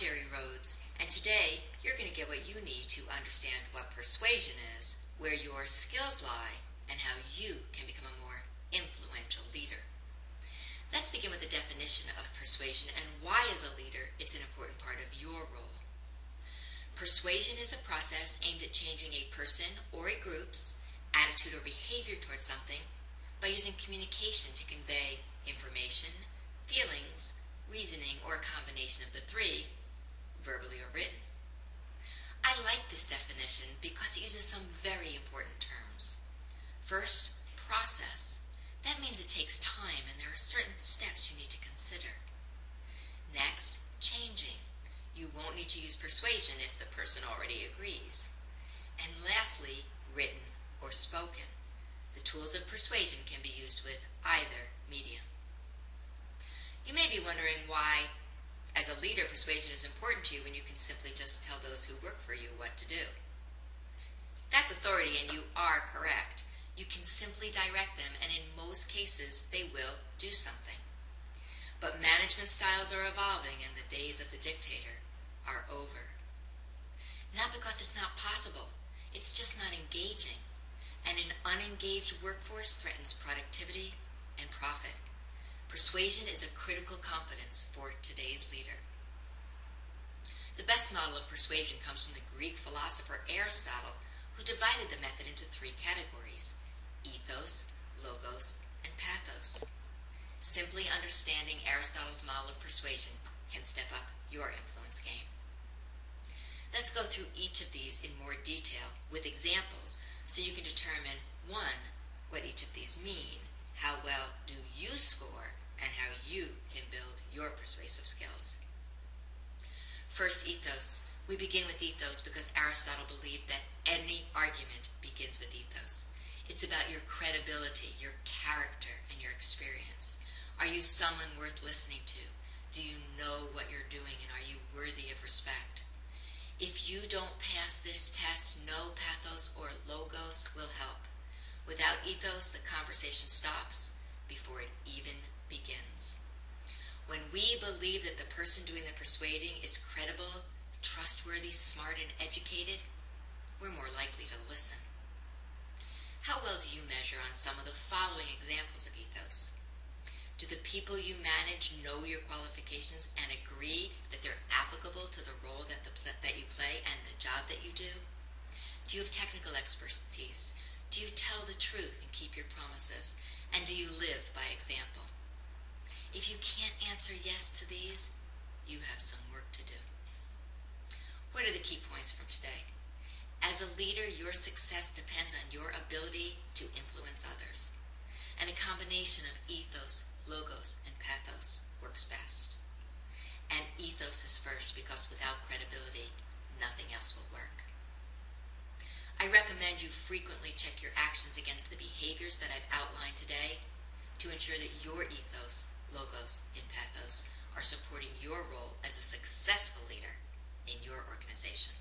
Jerry Rhoades, and today you're going to get what you need to understand what persuasion is, where your skills lie, and how you can become a more influential leader. Let's begin with the definition of persuasion and why, as a leader, it's an important part of your role. Persuasion is a process aimed at changing a person or a group's attitude or behavior towards something by using communication to convey information, feelings, reasoning, or a combination of the three, verbally or written. I like this definition because it uses some very important terms. First, process. That means it takes time and there are certain steps you need to consider. Next, changing. You won't need to use persuasion if the person already agrees. And lastly, written or spoken. The tools of persuasion can be used with either medium. You may be wondering why, as a leader, persuasion is important to you when you can simply just tell those who work for you what to do. That's authority, and you are correct. You can simply direct them, and in most cases, they will do something. But management styles are evolving, and the days of the dictator are over. Not because it's not possible, it's just not engaging. And an unengaged workforce threatens productivity and profit. Persuasion is a critical competence for today's leader. The best model of persuasion comes from the Greek philosopher Aristotle, who divided the method into three categories: ethos, logos, and pathos. Simply understanding Aristotle's model of persuasion can step up your influence game. Let's go through each of these in more detail with examples so you can determine, 1, what each of these mean, how well do you score, and how you can build your persuasive skills. First, ethos. We begin with ethos because Aristotle believed that any argument begins with ethos. It's about your credibility, your character, and your experience. Are you someone worth listening to? Do you know what you're doing, and are you worthy of respect? If you don't pass this test, no pathos or logos will help. Without ethos, the conversation stops before it even begins. When we believe that the person doing the persuading is credible, trustworthy, smart, and educated, we're more likely to listen. How well do you measure on some of the following examples of ethos? Do the people you manage know your qualifications and agree that they're applicable to the role that you play and the job that you do? Do you have technical expertise? Do you tell the truth and keep your promises? And do you live by example? If you can't answer yes to these, you have some work to do. What are the key points from today? As a leader, your success depends on your ability to influence others. And a combination of ethos, logos, and pathos works best. And ethos is first because without credibility, nothing else will work. I recommend you frequently check your actions against the behaviors that I've outlined today to ensure that your ethos, logos, and pathos are supporting your role as a successful leader in your organization.